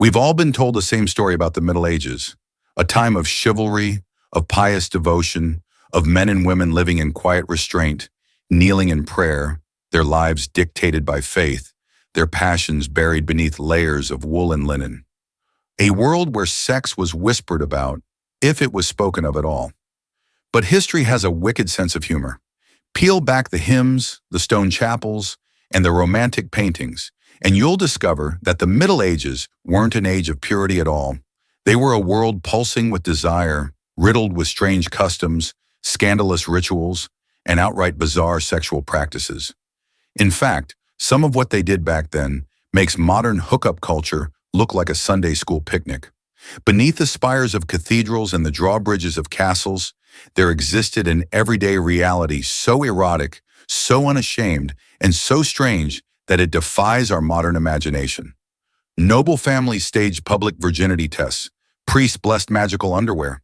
We've all been told the same story about the Middle Ages, a time of chivalry, of pious devotion, of men and women living in quiet restraint, kneeling in prayer, their lives dictated by faith, their passions buried beneath layers of wool and linen. A world where sex was whispered about, if it was spoken of at all. But history has a wicked sense of humor. Peel back the hymns, the stone chapels, and the romantic paintings, and you'll discover that the Middle Ages weren't an age of purity at all. They were a world pulsing with desire, riddled with strange customs, scandalous rituals, and outright bizarre sexual practices. In fact, some of what they did back then makes modern hookup culture look like a Sunday school picnic. Beneath the spires of cathedrals and the drawbridges of castles, there existed an everyday reality so erotic, so unashamed, and so strange that it defies our modern imagination. Noble families staged public virginity tests. Priests blessed magical underwear.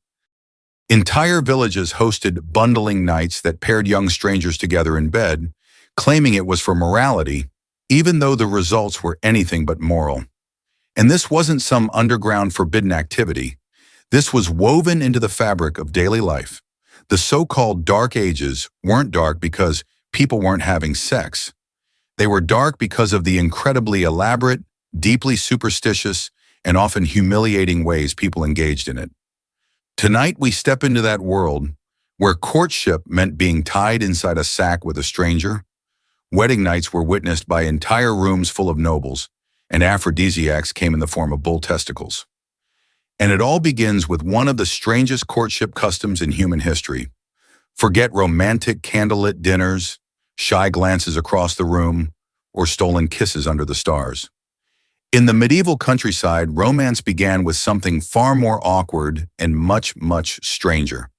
Entire villages hosted bundling nights that paired young strangers together in bed, claiming it was for morality, even though the results were anything but moral. And this wasn't some underground forbidden activity. This was woven into the fabric of daily life. The so-called Dark Ages weren't dark because people weren't having sex. They were dark because of the incredibly elaborate, deeply superstitious, and often humiliating ways people engaged in it. Tonight we step into that world where courtship meant being tied inside a sack with a stranger, wedding nights were witnessed by entire rooms full of nobles, and aphrodisiacs came in the form of bull testicles. And it all begins with one of the strangest courtship customs in human history. Forget romantic candlelit dinners, shy glances across the room, or stolen kisses under the stars. In the medieval countryside, romance began with something far more awkward and much, much stranger.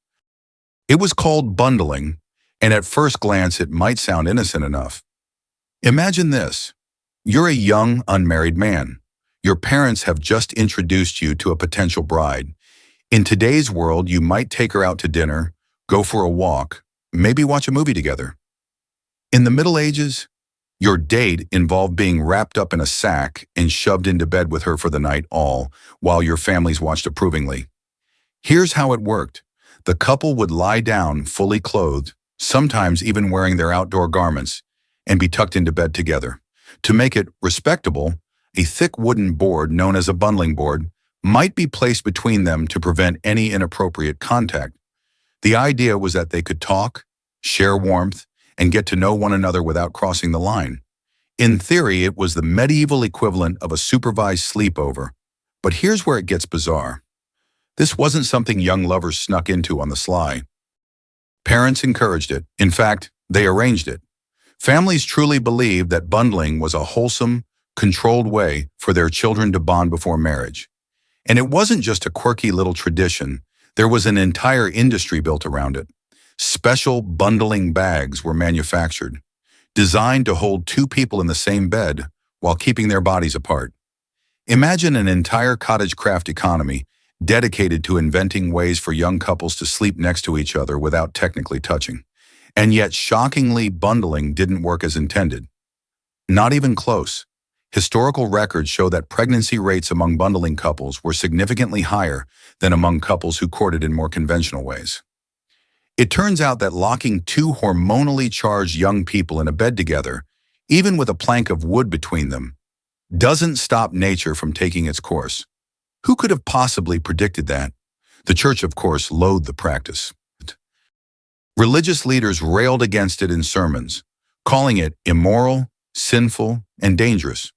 It was called bundling, and at first glance it might sound innocent enough. Imagine this. You're a young, unmarried man. Your parents have just introduced you to a potential bride. In today's world, you might take her out to dinner, go for a walk, maybe watch a movie together. In the Middle Ages, your date involved being wrapped up in a sack and shoved into bed with her for the night all, while your families watched approvingly. Here's how it worked. The couple would lie down fully clothed, sometimes even wearing their outdoor garments, and be tucked into bed together. To make it respectable, a thick wooden board known as a bundling board might be placed between them to prevent any inappropriate contact. The idea was that they could talk, share warmth, and get to know one another without crossing the line. In theory, it was the medieval equivalent of a supervised sleepover. But here's where it gets bizarre. This wasn't something young lovers snuck into on the sly. Parents encouraged it. In fact, they arranged it. Families truly believed that bundling was a wholesome, controlled way for their children to bond before marriage. And it wasn't just a quirky little tradition. There was an entire industry built around it. Special bundling bags were manufactured, designed to hold two people in the same bed while keeping their bodies apart. Imagine an entire cottage craft economy dedicated to inventing ways for young couples to sleep next to each other without technically touching. And yet, shockingly, bundling didn't work as intended. Not even close. Historical records show that pregnancy rates among bundling couples were significantly higher than among couples who courted in more conventional ways. It turns out that locking two hormonally charged young people in a bed together, even with a plank of wood between them, doesn't stop nature from taking its course. Who could have possibly predicted that? The church, of course, loathed the practice. Religious leaders railed against it in sermons, calling it immoral, sinful, and dangerous.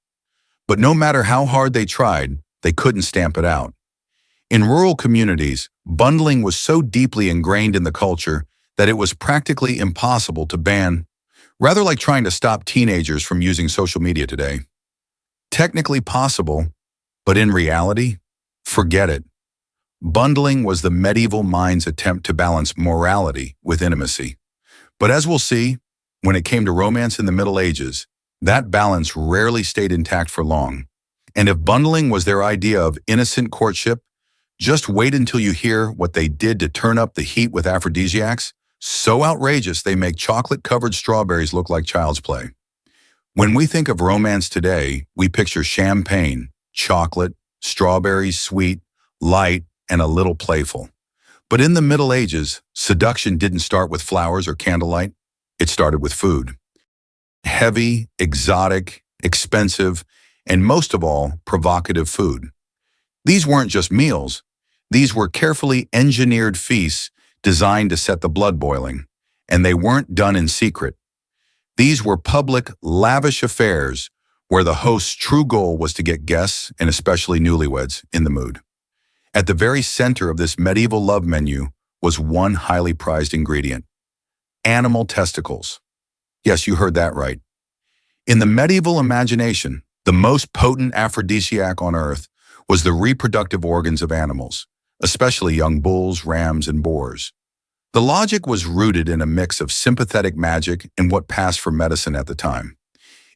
But no matter how hard they tried, they couldn't stamp it out. In rural communities, bundling was so deeply ingrained in the culture that it was practically impossible to ban, rather like trying to stop teenagers from using social media today. Technically possible, but in reality, forget it. Bundling was the medieval mind's attempt to balance morality with intimacy. But as we'll see, when it came to romance in the Middle Ages, that balance rarely stayed intact for long. And if bundling was their idea of innocent courtship, just wait until you hear what they did to turn up the heat with aphrodisiacs, so outrageous they make chocolate-covered strawberries look like child's play. When we think of romance today, we picture champagne, chocolate, strawberries, sweet, light, and a little playful. But in the Middle Ages, seduction didn't start with flowers or candlelight. It started with food. Heavy, exotic, expensive, and most of all, provocative food. These weren't just meals. These were carefully engineered feasts designed to set the blood boiling, and they weren't done in secret. These were public, lavish affairs where the host's true goal was to get guests, and especially newlyweds, in the mood. At the very center of this medieval love menu was one highly prized ingredient: animal testicles. Yes, you heard that right. In the medieval imagination, the most potent aphrodisiac on earth was the reproductive organs of animals, especially young bulls, rams, and boars. The logic was rooted in a mix of sympathetic magic and what passed for medicine at the time.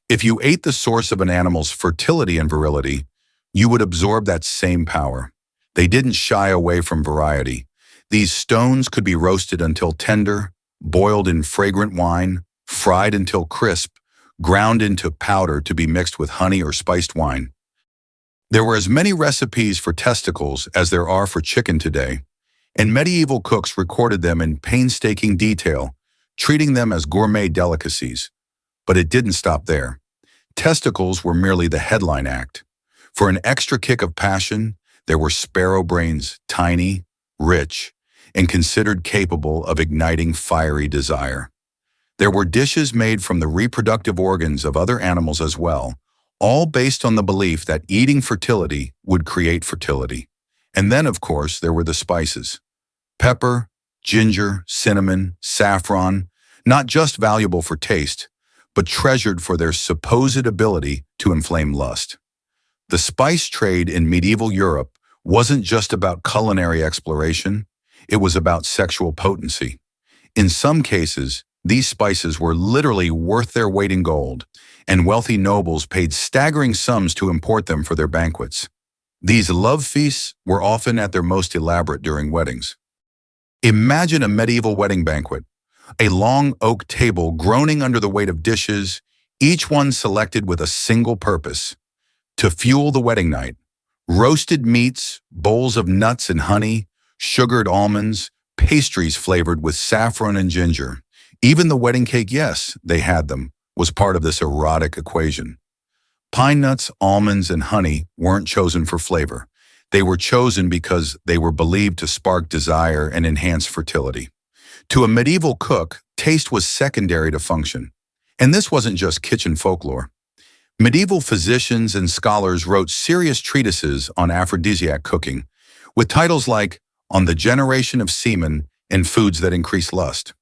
If you ate the source of an animal's fertility and virility, you would absorb that same power. They didn't shy away from variety. These stones could be roasted until tender, boiled in fragrant wine, fried until crisp, ground into powder to be mixed with honey or spiced wine. There were as many recipes for testicles as there are for chicken today, and medieval cooks recorded them in painstaking detail, treating them as gourmet delicacies. But it didn't stop there. Testicles were merely the headline act. For an extra kick of passion, there were sparrow brains, tiny, rich, and considered capable of igniting fiery desire. There were dishes made from the reproductive organs of other animals as well, all based on the belief that eating fertility would create fertility. And then, of course, there were the spices. Pepper, ginger, cinnamon, saffron, not just valuable for taste, but treasured for their supposed ability to inflame lust. The spice trade in medieval Europe wasn't just about culinary exploration, it was about sexual potency. In some cases, these spices were literally worth their weight in gold, and wealthy nobles paid staggering sums to import them for their banquets. These love feasts were often at their most elaborate during weddings. Imagine a medieval wedding banquet, a long oak table groaning under the weight of dishes, each one selected with a single purpose: to fuel the wedding night. Roasted meats, bowls of nuts and honey, sugared almonds, pastries flavored with saffron and ginger. Even the wedding cake, yes, they had them, was part of this erotic equation. Pine nuts, almonds, and honey weren't chosen for flavor. They were chosen because they were believed to spark desire and enhance fertility. To a medieval cook, taste was secondary to function. And this wasn't just kitchen folklore. Medieval physicians and scholars wrote serious treatises on aphrodisiac cooking, with titles like On the Generation of Semen and Foods That Increase Lust.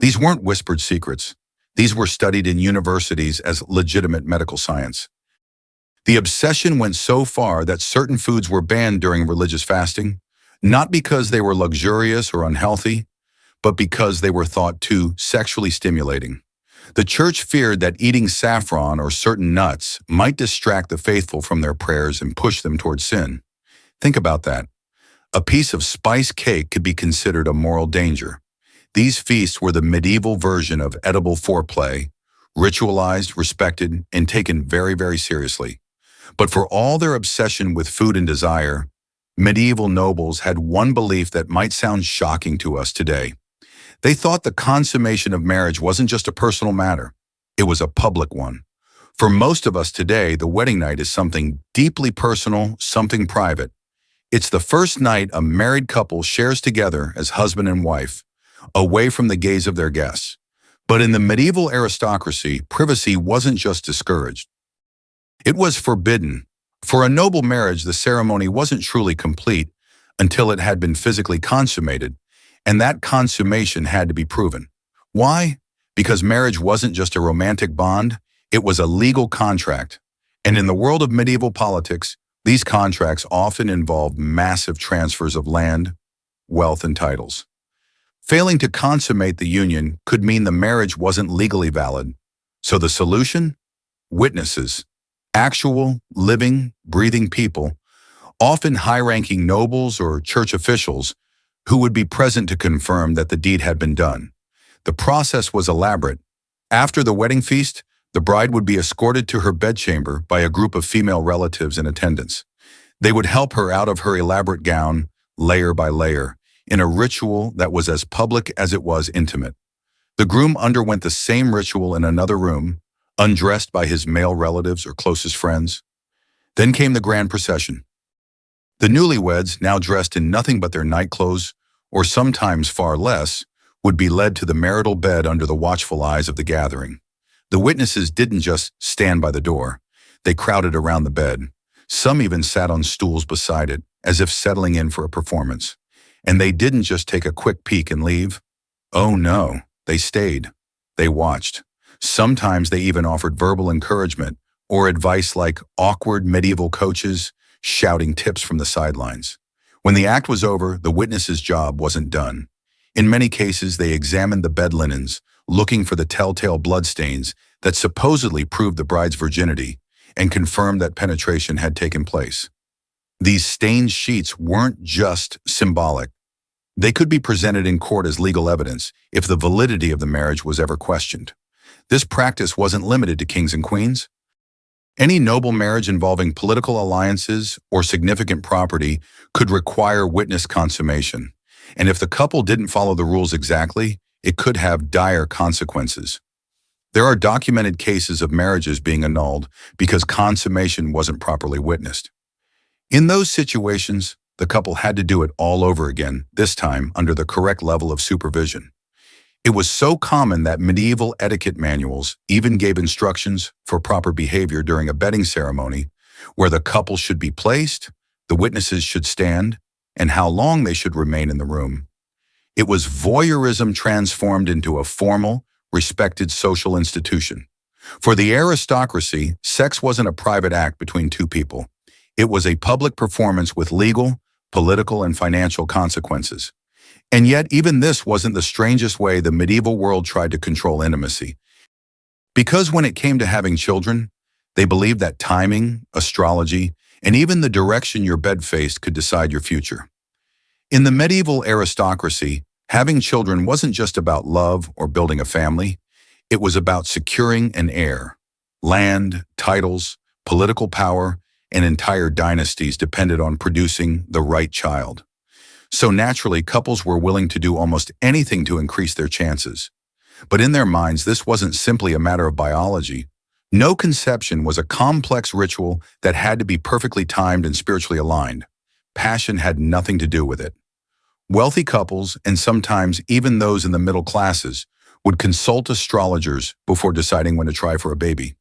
These weren't whispered secrets. These were studied in universities as legitimate medical science. The obsession went so far that certain foods were banned during religious fasting, not because they were luxurious or unhealthy, but because they were thought too sexually stimulating. The church feared that eating saffron or certain nuts might distract the faithful from their prayers and push them toward sin. Think about that. A piece of spice cake could be considered a moral danger. These feasts were the medieval version of edible foreplay, ritualized, respected, and taken very, very seriously. But for all their obsession with food and desire, medieval nobles had one belief that might sound shocking to us today. They thought the consummation of marriage wasn't just a personal matter, it was a public one. For most of us today, the wedding night is something deeply personal, something private. It's the first night a married couple shares together as husband and wife, away from the gaze of their guests. But in the medieval aristocracy, privacy wasn't just discouraged. It was forbidden. For a noble marriage, the ceremony wasn't truly complete until it had been physically consummated, and that consummation had to be proven. Why? Because marriage wasn't just a romantic bond, it was a legal contract. And in the world of medieval politics, these contracts often involved massive transfers of land, wealth, and titles. Failing to consummate the union could mean the marriage wasn't legally valid. So the solution? Witnesses. Actual, living, breathing people, often high-ranking nobles or church officials, who would be present to confirm that the deed had been done. The process was elaborate. After the wedding feast, the bride would be escorted to her bedchamber by a group of female relatives and attendants. They would help her out of her elaborate gown, layer by layer, in a ritual that was as public as it was intimate. The groom underwent the same ritual in another room, undressed by his male relatives or closest friends. Then came the grand procession. The newlyweds, now dressed in nothing but their nightclothes, or sometimes far less, would be led to the marital bed under the watchful eyes of the gathering. The witnesses didn't just stand by the door. They crowded around the bed. Some even sat on stools beside it, as if settling in for a performance. And they didn't just take a quick peek and leave. Oh no, they stayed. They watched. Sometimes they even offered verbal encouragement or advice like awkward medieval coaches shouting tips from the sidelines. When the act was over, the witness's job wasn't done. In many cases, they examined the bed linens, looking for the telltale bloodstains that supposedly proved the bride's virginity and confirmed that penetration had taken place. These stained sheets weren't just symbolic. They could be presented in court as legal evidence if the validity of the marriage was ever questioned. This practice wasn't limited to kings and queens. Any noble marriage involving political alliances or significant property could require witness consummation, and if the couple didn't follow the rules exactly, it could have dire consequences. There are documented cases of marriages being annulled because consummation wasn't properly witnessed. In those situations, the couple had to do it all over again, this time under the correct level of supervision. It was so common that medieval etiquette manuals even gave instructions for proper behavior during a bedding ceremony, where the couple should be placed, the witnesses should stand, and how long they should remain in the room. It was voyeurism transformed into a formal, respected social institution. For the aristocracy, sex wasn't a private act between two people. It was a public performance with legal, political, and financial consequences. And yet, even this wasn't the strangest way the medieval world tried to control intimacy. Because when it came to having children, they believed that timing, astrology, and even the direction your bed faced could decide your future. In the medieval aristocracy, having children wasn't just about love or building a family. It was about securing an heir. Land, titles, political power, and entire dynasties depended on producing the right child. So naturally, couples were willing to do almost anything to increase their chances. But in their minds, this wasn't simply a matter of biology. No conception was a complex ritual that had to be perfectly timed and spiritually aligned. Passion had nothing to do with it. Wealthy couples, and sometimes even those in the middle classes, would consult astrologers before deciding when to try for a baby.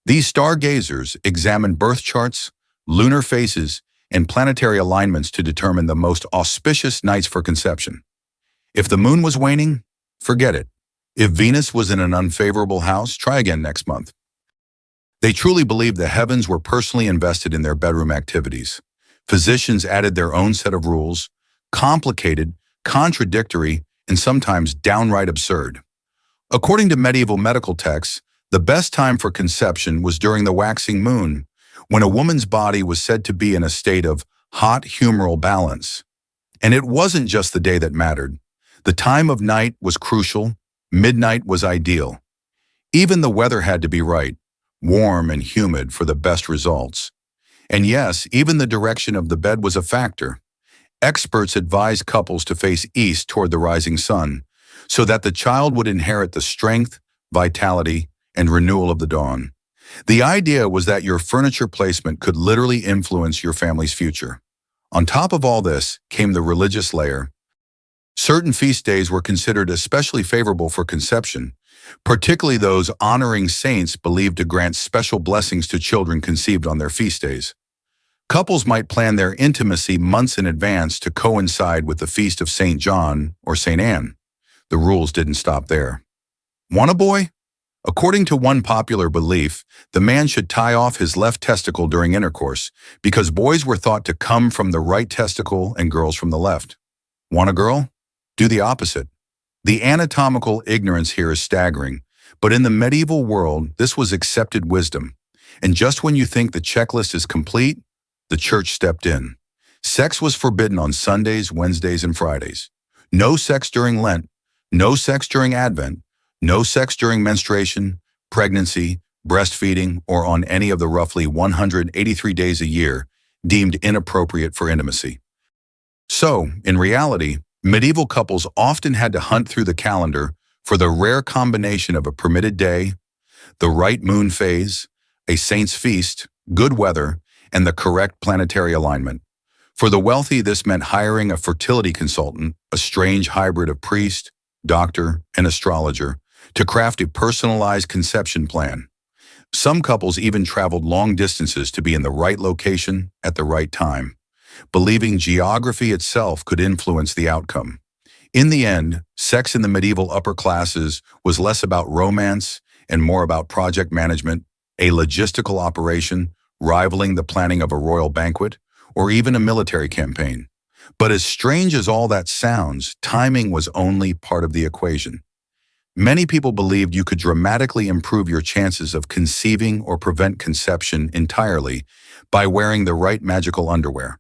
These stargazers examined birth charts, lunar phases, and planetary alignments to determine the most auspicious nights for conception. If the moon was waning, forget it. If Venus was in an unfavorable house, try again next month. They truly believed the heavens were personally invested in their bedroom activities. Physicians added their own set of rules, complicated, contradictory, and sometimes downright absurd. According to medieval medical texts, the best time for conception was during the waxing moon, when a woman's body was said to be in a state of hot humoral balance. And it wasn't just the day that mattered. The time of night was crucial. Midnight was ideal. Even the weather had to be right, warm and humid for the best results. And yes, even the direction of the bed was a factor. Experts advised couples to face east toward the rising sun, so that the child would inherit the strength, vitality, and renewal of the dawn. The idea was that your furniture placement could literally influence your family's future. On top of all this came the religious layer. Certain feast days were considered especially favorable for conception, particularly those honoring saints believed to grant special blessings to children conceived on their feast days. Couples might plan their intimacy months in advance to coincide with the feast of St. John or St. Anne. The rules didn't stop there. Want a boy? According to one popular belief, the man should tie off his left testicle during intercourse because boys were thought to come from the right testicle and girls from the left. Want a girl? Do the opposite. The anatomical ignorance here is staggering, but in the medieval world, this was accepted wisdom. And just when you think the checklist is complete, the church stepped in. Sex was forbidden on Sundays, Wednesdays, and Fridays. No sex during Lent, no sex during Advent, no sex during menstruation, pregnancy, breastfeeding, or on any of the roughly 183 days a year deemed inappropriate for intimacy. So, in reality, medieval couples often had to hunt through the calendar for the rare combination of a permitted day, the right moon phase, a saint's feast, good weather, and the correct planetary alignment. For the wealthy, this meant hiring a fertility consultant, a strange hybrid of priest, doctor, and astrologer, to craft a personalized conception plan. Some couples even traveled long distances to be in the right location at the right time, believing geography itself could influence the outcome. In the end, sex in the medieval upper classes was less about romance and more about project management, a logistical operation rivaling the planning of a royal banquet or even a military campaign. But as strange as all that sounds, timing was only part of the equation. Many people believed you could dramatically improve your chances of conceiving or prevent conception entirely by wearing the right magical underwear.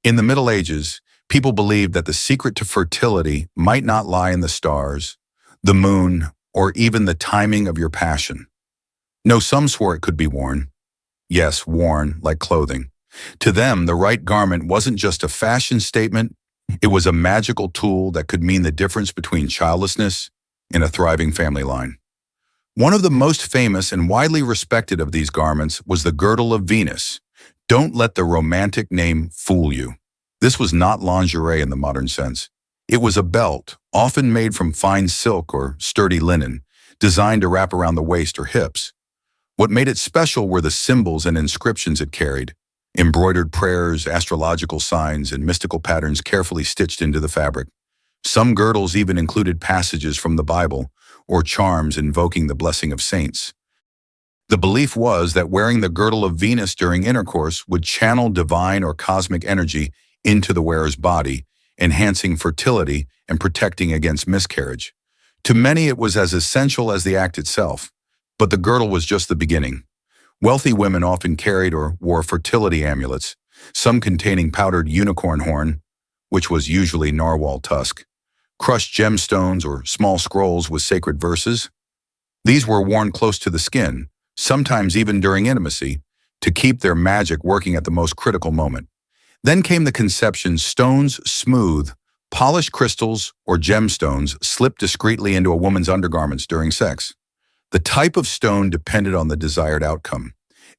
In the Middle Ages, people believed that the secret to fertility might not lie in the stars, the moon, or even the timing of your passion. No, some swore it could be worn. Yes, worn like clothing. To them, the right garment wasn't just a fashion statement, it was a magical tool that could mean the difference between childlessness and a thriving family line. One of the most famous and widely respected of these garments was the girdle of Venus. Don't let the romantic name fool you. This was not lingerie in the modern sense. It was a belt, often made from fine silk or sturdy linen, designed to wrap around the waist or hips. What made it special were the symbols and inscriptions it carried, embroidered prayers, astrological signs, and mystical patterns carefully stitched into the fabric. Some girdles even included passages from the Bible or charms invoking the blessing of saints. The belief was that wearing the girdle of Venus during intercourse would channel divine or cosmic energy into the wearer's body, enhancing fertility and protecting against miscarriage. To many, it was as essential as the act itself, but the girdle was just the beginning. Wealthy women often carried or wore fertility amulets, some containing powdered unicorn horn, which was usually narwhal tusk, crushed gemstones or small scrolls with sacred verses. These were worn close to the skin, sometimes even during intimacy, to keep their magic working at the most critical moment. Then came the conception: stones, smooth, polished crystals, or gemstones slipped discreetly into a woman's undergarments during sex. The type of stone depended on the desired outcome.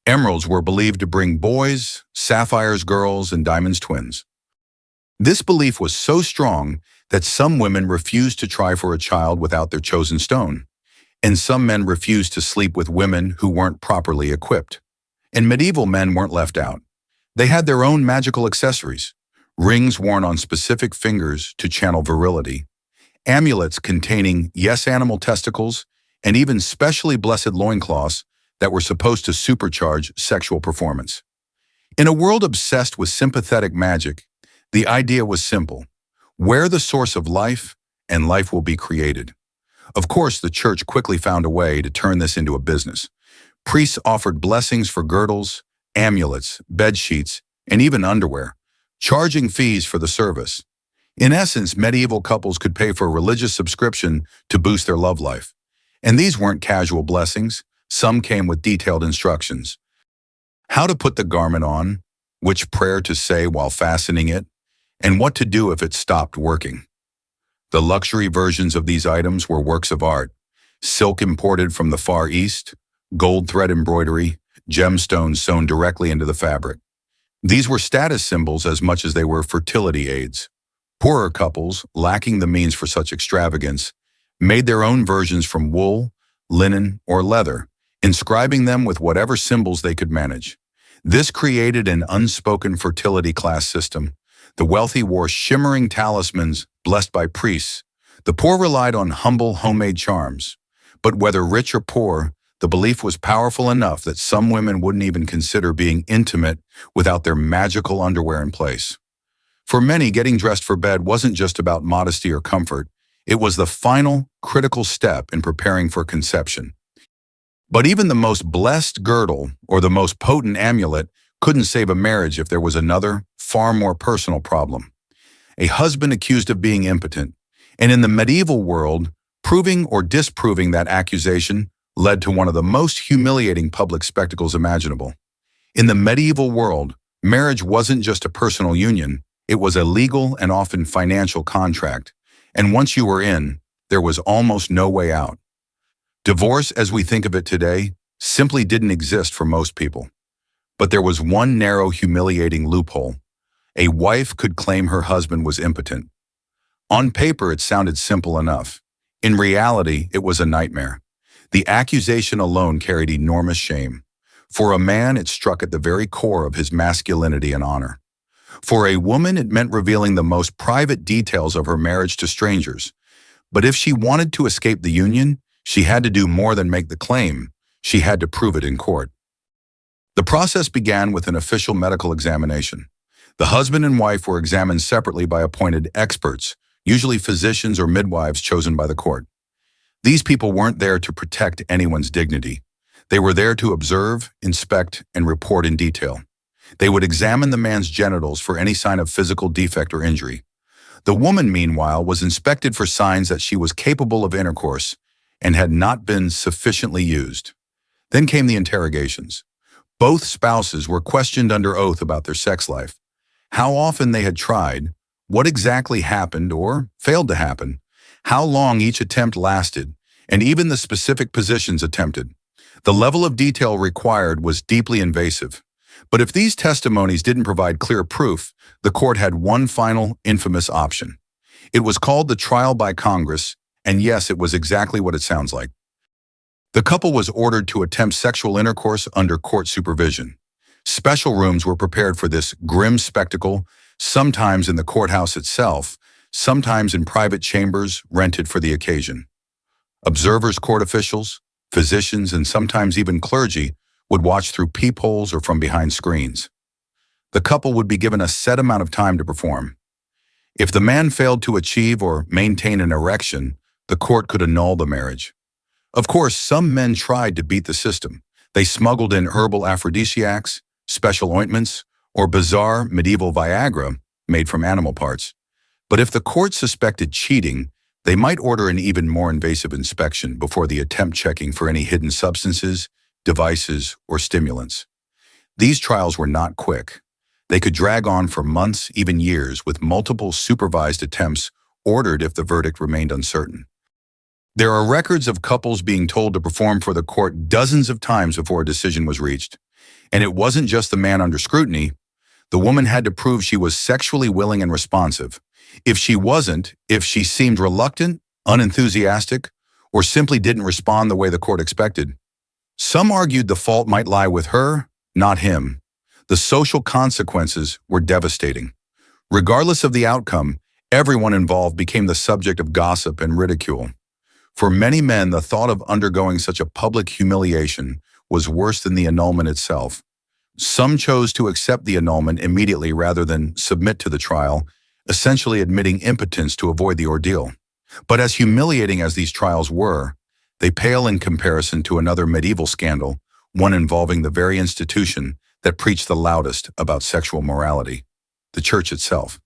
Emeralds were believed to bring boys, sapphires girls, and diamonds twins. This belief was so strong that some women refused to try for a child without their chosen stone, and some men refused to sleep with women who weren't properly equipped. And medieval men weren't left out. They had their own magical accessories, rings worn on specific fingers to channel virility, amulets containing animal testicles, and even specially blessed loincloths that were supposed to supercharge sexual performance. In a world obsessed with sympathetic magic, the idea was simple: wear the source of life, and life will be created. Of course, the church quickly found a way to turn this into a business. Priests offered blessings for girdles, amulets, bed sheets, and even underwear, charging fees for the service. In essence, medieval couples could pay for a religious subscription to boost their love life. And these weren't casual blessings. Some came with detailed instructions: how to put the garment on, which prayer to say while fastening it, and what to do if it stopped working. The luxury versions of these items were works of art: silk imported from the Far East, gold thread embroidery, gemstones sewn directly into the fabric. These were status symbols as much as they were fertility aids. Poorer couples, lacking the means for such extravagance, made their own versions from wool, linen, or leather, inscribing them with whatever symbols they could manage. This created an unspoken fertility class system. The wealthy wore shimmering talismans blessed by priests. The poor relied on humble homemade charms. But whether rich or poor, the belief was powerful enough that some women wouldn't even consider being intimate without their magical underwear in place. For many, getting dressed for bed wasn't just about modesty or comfort. It was the final, critical step in preparing for conception. But even the most blessed girdle or the most potent amulet couldn't save a marriage if there was another, far more personal problem: a husband accused of being impotent. And in the medieval world, proving or disproving that accusation led to one of the most humiliating public spectacles imaginable. In the medieval world, Marriage wasn't just a personal union, it was a legal and often financial contract, and once you were in, there was almost no way out. Divorce, as we think of it today, simply didn't exist for most people. But there was one narrow, humiliating loophole. A wife could claim her husband was impotent. On paper, it sounded simple enough. In reality, it was a nightmare. The accusation alone carried enormous shame. For a man, it struck at the very core of his masculinity and honor. For a woman, it meant revealing the most private details of her marriage to strangers. But if she wanted to escape the union, she had to do more than make the claim. She had to prove it in court. The process began with an official medical examination. The husband and wife were examined separately by appointed experts, usually physicians or midwives chosen by the court. These people weren't there to protect anyone's dignity. They were there to observe, inspect, and report in detail. They would examine the man's genitals for any sign of physical defect or injury. The woman, meanwhile, was inspected for signs that she was capable of intercourse and had not been sufficiently used. Then came the interrogations. Both spouses were questioned under oath about their sex life, how often they had tried, what exactly happened or failed to happen, how long each attempt lasted, and even the specific positions attempted. The level of detail required was deeply invasive. But if these testimonies didn't provide clear proof, the court had one final, infamous option. It was called the trial by Congress, and yes, it was exactly what it sounds like. The couple was ordered to attempt sexual intercourse under court supervision. Special rooms were prepared for this grim spectacle, sometimes in the courthouse itself, sometimes in private chambers rented for the occasion. Observers, court officials, physicians, and sometimes even clergy would watch through peepholes or from behind screens. The couple would be given a set amount of time to perform. If the man failed to achieve or maintain an erection, the court could annul the marriage. Of course, some men tried to beat the system. They smuggled in herbal aphrodisiacs, special ointments, or bizarre medieval Viagra made from animal parts. But if the court suspected cheating, they might order an even more invasive inspection before the attempt, checking for any hidden substances, devices, or stimulants. These trials were not quick. They could drag on for months, even years, with multiple supervised attempts ordered if the verdict remained uncertain. There are records of couples being told to perform for the court dozens of times before a decision was reached. And it wasn't just the man under scrutiny. The woman had to prove she was sexually willing and responsive. If she wasn't, if she seemed reluctant, unenthusiastic, or simply didn't respond the way the court expected, some argued the fault might lie with her, not him. The social consequences were devastating. Regardless of the outcome, everyone involved became the subject of gossip and ridicule. For many men, the thought of undergoing such a public humiliation was worse than the annulment itself. Some chose to accept the annulment immediately rather than submit to the trial, essentially admitting impotence to avoid the ordeal. But as humiliating as these trials were, they pale in comparison to another medieval scandal, one involving the very institution that preached the loudest about sexual morality, the church itself.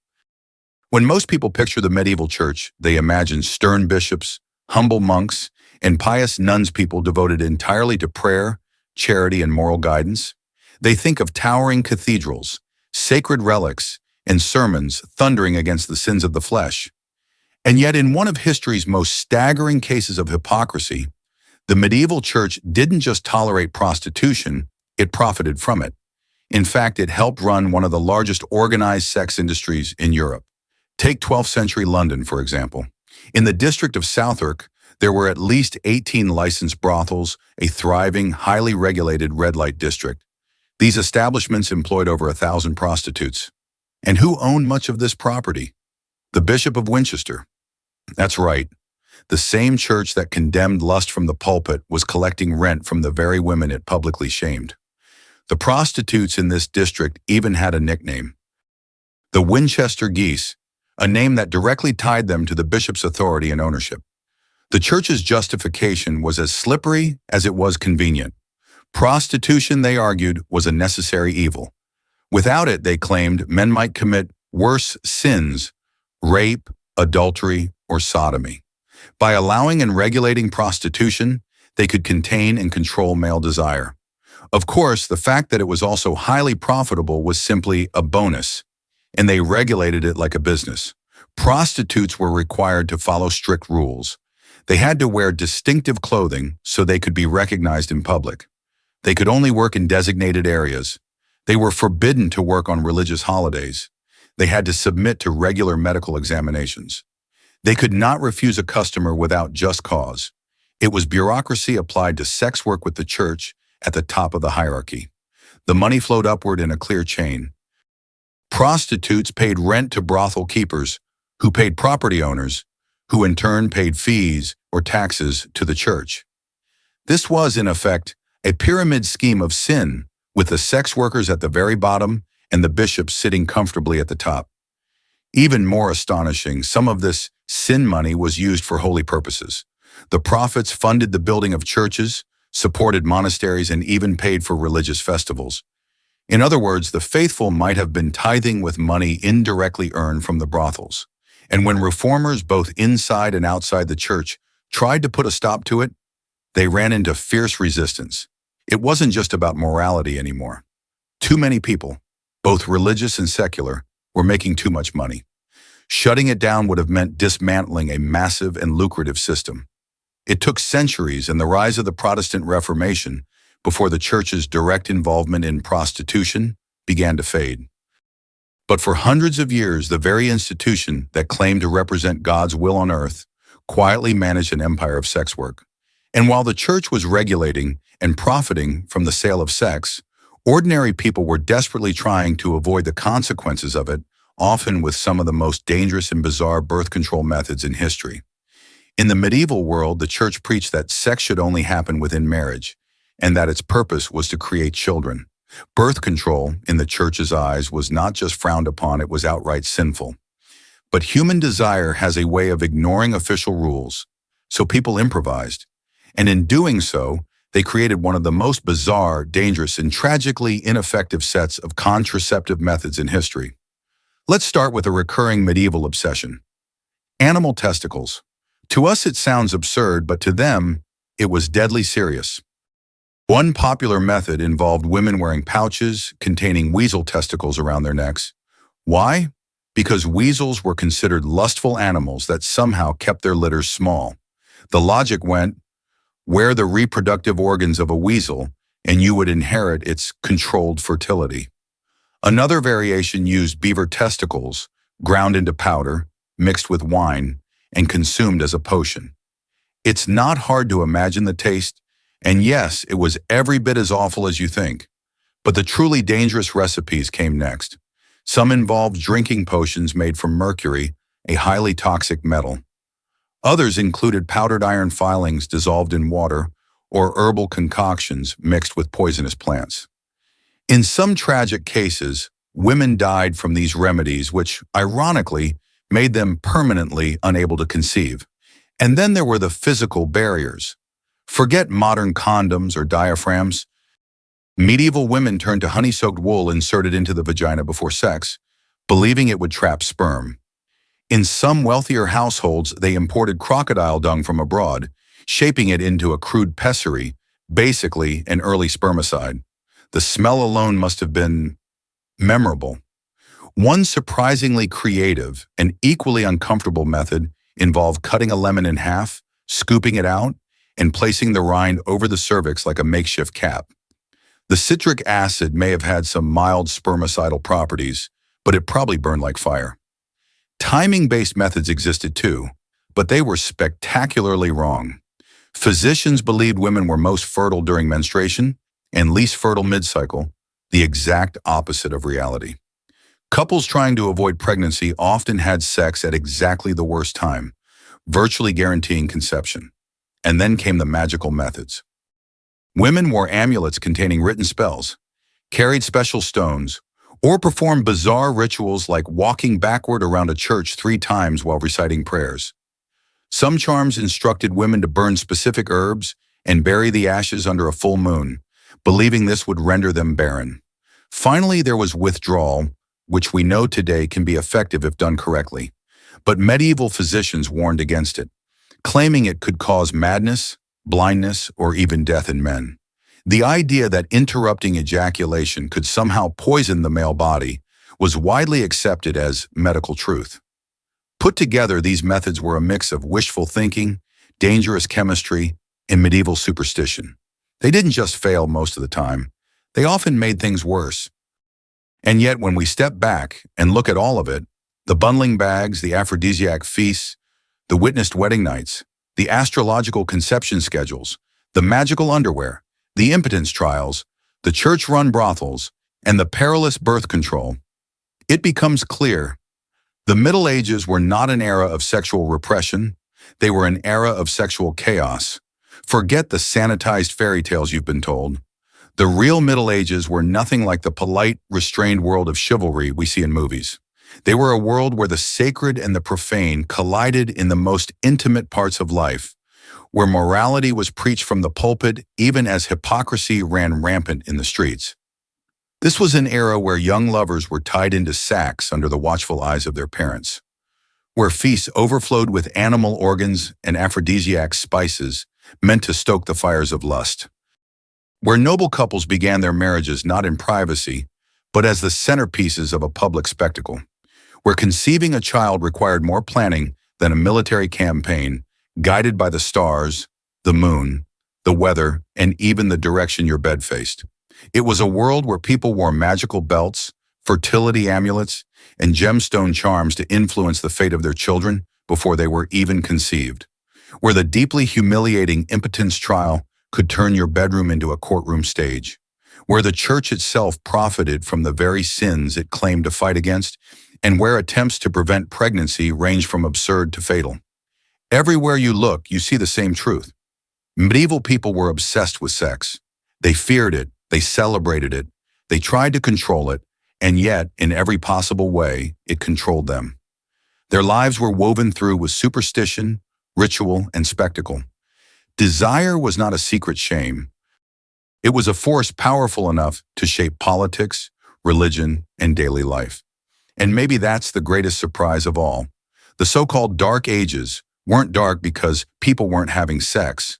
When most people picture the medieval church, they imagine stern bishops, humble monks, and pious nuns, people devoted entirely to prayer, charity, and moral guidance. They think of towering cathedrals, sacred relics, and sermons thundering against the sins of the flesh. And yet, in one of history's most staggering cases of hypocrisy, the medieval church didn't just tolerate prostitution, it profited from it. In fact, it helped run one of the largest organized sex industries in Europe. Take 12th century London, for example. In the district of Southwark, there were at least 18 licensed brothels, a thriving, highly regulated red light district. These establishments employed over 1,000 prostitutes. And who owned much of this property? The Bishop of Winchester. That's right. The same church that condemned lust from the pulpit was collecting rent from the very women it publicly shamed. The prostitutes in this district even had a nickname, the Winchester Geese, a name that directly tied them to the bishop's authority and ownership. The church's justification was as slippery as it was convenient. Prostitution, they argued, was a necessary evil. Without it, they claimed, men might commit worse sins, rape, adultery, or sodomy. By allowing and regulating prostitution, they could contain and control male desire. Of course, the fact that it was also highly profitable was simply a bonus, and they regulated it like a business. Prostitutes were required to follow strict rules. They had to wear distinctive clothing so they could be recognized in public. They could only work in designated areas. They were forbidden to work on religious holidays. They had to submit to regular medical examinations. They could not refuse a customer without just cause. It was bureaucracy applied to sex work with the church at the top of the hierarchy. The money flowed upward in a clear chain. Prostitutes paid rent to brothel keepers, who paid property owners, who in turn paid fees or taxes to the church. This was, in effect, a pyramid scheme of sin, with the sex workers at the very bottom and the bishops sitting comfortably at the top. Even more astonishing, some of this sin money was used for holy purposes. The prophets funded the building of churches, supported monasteries, and even paid for religious festivals. In other words, the faithful might have been tithing with money indirectly earned from the brothels. And when reformers, both inside and outside the church, tried to put a stop to it, they ran into fierce resistance. It wasn't just about morality anymore. Too many people, both religious and secular, were making too much money. Shutting it down would have meant dismantling a massive and lucrative system. It took centuries and the rise of the Protestant Reformation before the church's direct involvement in prostitution began to fade. But for hundreds of years, the very institution that claimed to represent God's will on earth quietly managed an empire of sex work. And while the church was regulating and profiting from the sale of sex, ordinary people were desperately trying to avoid the consequences of it, often with some of the most dangerous and bizarre birth control methods in history. In the medieval world, the church preached that sex should only happen within marriage, and that its purpose was to create children. Birth control, in the church's eyes, was not just frowned upon, it was outright sinful. But human desire has a way of ignoring official rules, so people improvised. And in doing so, they created one of the most bizarre, dangerous, and tragically ineffective sets of contraceptive methods in history. Let's start with a recurring medieval obsession: animal testicles. To us it sounds absurd, but to them, it was deadly serious. One popular method involved women wearing pouches containing weasel testicles around their necks. Why? Because weasels were considered lustful animals that somehow kept their litters small. The logic went, wear the reproductive organs of a weasel, and you would inherit its controlled fertility. Another variation used beaver testicles, ground into powder, mixed with wine, and consumed as a potion. It's not hard to imagine the taste, and yes, it was every bit as awful as you think. But the truly dangerous recipes came next. Some involved drinking potions made from mercury, a highly toxic metal. Others included powdered iron filings dissolved in water or herbal concoctions mixed with poisonous plants. In some tragic cases, women died from these remedies, which, ironically, made them permanently unable to conceive. And then there were the physical barriers. Forget modern condoms or diaphragms. Medieval women turned to honey-soaked wool inserted into the vagina before sex, believing it would trap sperm. In some wealthier households, they imported crocodile dung from abroad, shaping it into a crude pessary, basically an early spermicide. The smell alone must have been memorable. One surprisingly creative and equally uncomfortable method involved cutting a lemon in half, scooping it out, and placing the rind over the cervix like a makeshift cap. The citric acid may have had some mild spermicidal properties, but it probably burned like fire. Timing-based methods existed too, but they were spectacularly wrong. Physicians believed women were most fertile during menstruation and least fertile mid-cycle, the exact opposite of reality. Couples trying to avoid pregnancy often had sex at exactly the worst time, virtually guaranteeing conception. And then came the magical methods. Women wore amulets containing written spells, carried special stones, or performed bizarre rituals like walking backward around a church 3 times while reciting prayers. Some charms instructed women to burn specific herbs and bury the ashes under a full moon, believing this would render them barren. Finally, there was withdrawal, which we know today can be effective if done correctly. But medieval physicians warned against it, claiming it could cause madness, blindness, or even death in men. The idea that interrupting ejaculation could somehow poison the male body was widely accepted as medical truth. Put together, these methods were a mix of wishful thinking, dangerous chemistry, and medieval superstition. They didn't just fail most of the time, they often made things worse. And yet, when we step back and look at all of it, the bundling bags, the aphrodisiac feasts, the witnessed wedding nights, the astrological conception schedules, the magical underwear, the impotence trials, the church-run brothels, and the perilous birth control, it becomes clear the Middle Ages were not an era of sexual repression, they were an era of sexual chaos. Forget the sanitized fairy tales you've been told. The real Middle Ages were nothing like the polite, restrained world of chivalry we see in movies. They were a world where the sacred and the profane collided in the most intimate parts of life, where morality was preached from the pulpit even as hypocrisy ran rampant in the streets. This was an era where young lovers were tied into sacks under the watchful eyes of their parents, where feasts overflowed with animal organs and aphrodisiac spices meant to stoke the fires of lust, where noble couples began their marriages not in privacy, but as the centerpieces of a public spectacle, where conceiving a child required more planning than a military campaign, guided by the stars, the moon, the weather, and even the direction your bed faced. It was a world where people wore magical belts, fertility amulets, and gemstone charms to influence the fate of their children before they were even conceived, where the deeply humiliating impotence trial could turn your bedroom into a courtroom stage, where the church itself profited from the very sins it claimed to fight against, and where attempts to prevent pregnancy range from absurd to fatal. Everywhere you look, you see the same truth. Medieval people were obsessed with sex. They feared it, they celebrated it, they tried to control it, and yet, in every possible way, it controlled them. Their lives were woven through with superstition, ritual, and spectacle. Desire was not a secret shame. It was a force powerful enough to shape politics, religion, and daily life. And maybe that's the greatest surprise of all. The so-called Dark Ages weren't dark because people weren't having sex.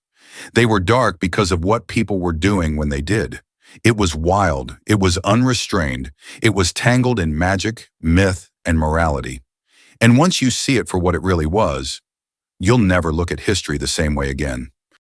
They were dark because of what people were doing when they did. It was wild, it was unrestrained, it was tangled in magic, myth, and morality. And once you see it for what it really was, you'll never look at history the same way again.